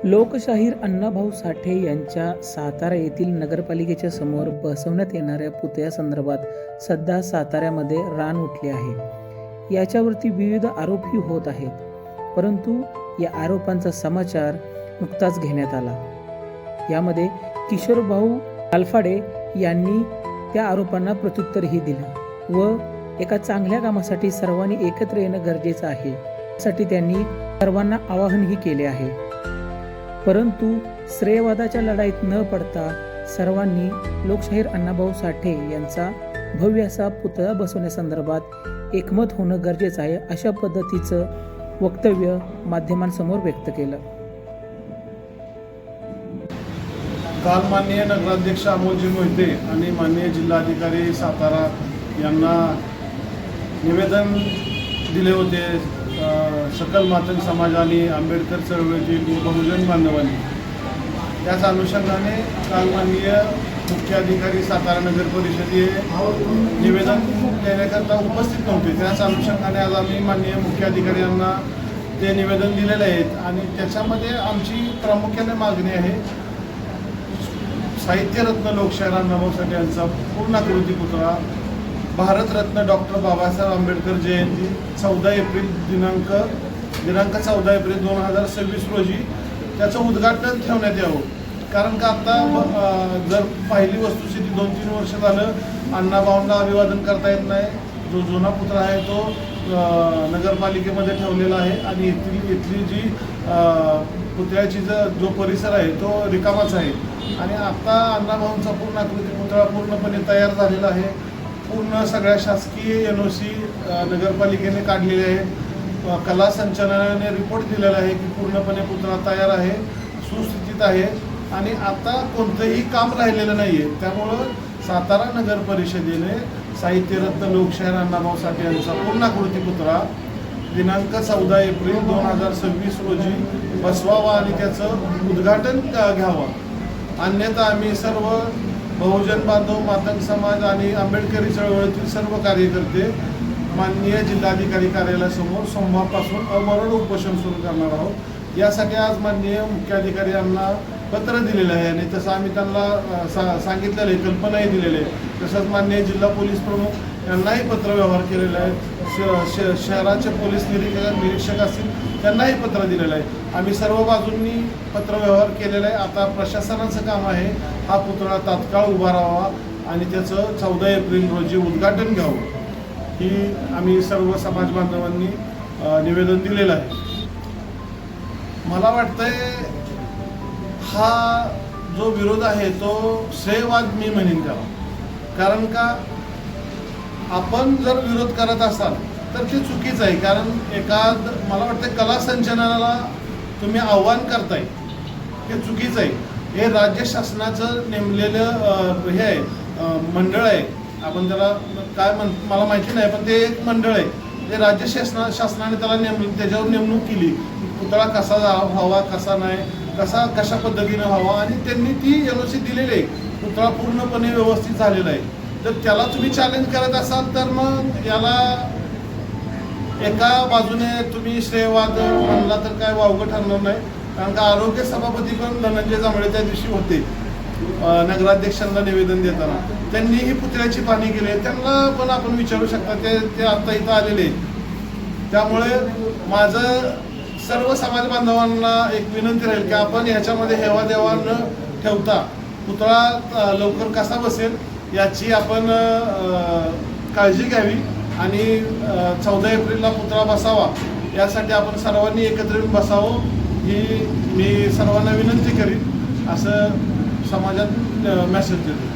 लोकशाहीर अण्णाभाऊ साठे यांच्या सातारा येथील नगरपालिकेच्या समोर बसवण्यात येणाऱ्या पुतळ्यासंदर्भात सध्या साताऱ्यामध्ये रान उठले आहे। याच्यावरती विविध आरोपही होत आहेत, परंतु या आरोपांचा समाचार नुकताच घेण्यात आला। यामध्ये किशोरभाऊ कालफाडे यांनी त्या आरोपांना प्रत्युत्तरही दिलं व एका चांगल्या कामासाठी सर्वांनी एकत्र येणं गरजेचं आहे यासाठी त्यांनी सर्वांना आवाहनही केले आहे। परंतु श्रेयवादाच्या लढाईत न पडता सर्वांनी लोकशाहीर अण्णाभाऊ साठे यांचा भव्य असा पुतळा बसवण्यासंदर्भात एकमत होणं गरजेचं आहे, अशा पद्धतीचं वक्तव्य माध्यमांसमोर व्यक्त केलं। काल माननीय नगराध्यक्ष अमोलजी मोहिते आणि माननीय जिल्हाधिकारी सातारा यांना निवेदन दिले होते सकल मातंग समाज आणि आंबेडकर चळवळीतील बहुजन बांधवांनी। त्याच अनुषंगाने काल माननीय मुख्याधिकारी सातारा नगर परिषद निवेदन देण्याकरता उपस्थित नव्हते। त्याच अनुषंगाने आज आम्ही माननीय मुख्याधिकारी यांना ते निवेदन दिलेले आहेत आणि त्याच्यामध्ये आमची प्रामुख्याने मागणी आहे, साहित्यरत्न लोकशाहीर अण्णाभाऊ साठे यांचा पूर्णाकृती पुतळा भारतरत्न डॉक्टर बाबासाहेब आंबेडकर जयंती 14 एप्रिल दिनांक 14 एप्रिल 2026 रोजी त्याचं उद्घाटन ठेवण्यात यावं। कारण का आता जर पहिली वस्तुस्थिती 2-3 वर्ष झालं अण्णाभाऊंना अभिवादन करता येत नाही। जो जुना पुतळा आहे तो नगरपालिकेमध्ये ठेवलेला आहे आणि इथली जी पुतळ्याची जो परिसर आहे तो रिकामाच आहे आणि आता अण्णाभाऊंचा पूर्णाकृती पुतळा पूर्णपणे तयार झालेला आहे। पूर्ण सगळ्या शासकीय NOC नगरपालिकेने काढलेले आहे। कला संचालनाने रिपोर्ट दिलेला आहे की पूर्णपणे पुतळा तयार आहे, सुस्थितीत आहे आणि आता कोणतंही काम राहिलेलं नाही आहे। त्यामुळं सातारा नगर परिषदेने साहित्यरत्न लोकशाहीर अण्णाभाऊ साठे यांचा पूर्णाकृती पुतळा दिनांक 14 एप्रिल 2026 रोजी बसवावा आणि त्याचं उद्घाटन घ्यावं। अन्यथा आम्ही सर्व बहुजन बांधव, मातंग समाज आणि आंबेडकरी चळवळीतील सर्व कार्यकर्ते माननीय जिल्हाधिकारी कार्यालयासमोर सोमवारपासून अवरोध उपोषण सुरू करणार आहोत। यासाठी आज माननीय मुख्याधिकारी यांना पत्र दिलेलं आहे आणि तसं आम्ही त्यांना सांगितलेलं आहे, कल्पनाही दिलेली आहे। तसंच माननीय जिल्हा पोलीस प्रमुख यांनाही पत्रव्यवहार केलेला आहे। शहराचे पोलीस निरीक्षक असतील त्यांनाही पत्र दिलेलं आहे। आम्ही सर्व बाजूंनी पत्रव्यवहार केलेला आहे। आता प्रशासनाचं काम आहे हा पुतळा तात्काळ उभारावा आणि त्याचं 14 एप्रिल रोजी उद्घाटन घ्यावं, ही आम्ही सर्व समाज बांधवांनी निवेदन दिलेलं आहे। मला वाटतंय हा जो विरोध आहे तो श्रेयवाद मी म्हणेन त्याला। कारण का आपण जर विरोध करत असाल तर ते चुकीचं आहे। कारण मला वाटतं कला संचालनाला तुम्ही आव्हान करताय, हे चुकीचं आहे। हे राज्य शासनाचं नेमलेलं हे आहे, मंडळ आहे। आपण त्याला काय मला माहिती नाही, पण ते एक मंडळ आहे। ते राज्य शासनाने त्याला त्याच्यावर नेमणूक केली, पुतळा कसा व्हावा, कसा नाही, कशा पद्धतीने व्हावा आणि त्यांनी ती NOC दिलेली आहे। पुतळा पूर्णपणे व्यवस्थित झालेला आहे। तर त्याला तुम्ही चॅलेंज करत असाल तर मग याला एका बाजूने तुम्ही श्रेयवाद म्हणला तर काय वावगं ठरणार नाही। कारण का आरोग्य सभापती पण धनंजय जांभळे त्या दिवशी होते नगराध्यक्षांना निवेदन देताना, त्यांनी ही पुतळ्याची पाहणी केली आहे। त्यांना पण आपण विचारू शकता, ते आता इथं आलेले आहेत। त्यामुळे माझं सर्व समाज बांधवांना एक विनंती राहील की आपण ह्याच्यामध्ये हेवादेवा न ठेवता पुतळा लवकर कसा बसेल याची आपण काळजी घ्यावी आणि 14 एप्रिलला पुतळा बसावा यासाठी आपण सर्वांनी एकत्र येऊन बसावं, ही मी सर्वांना विनंती करीन, असं समाजात मेसेज देतो।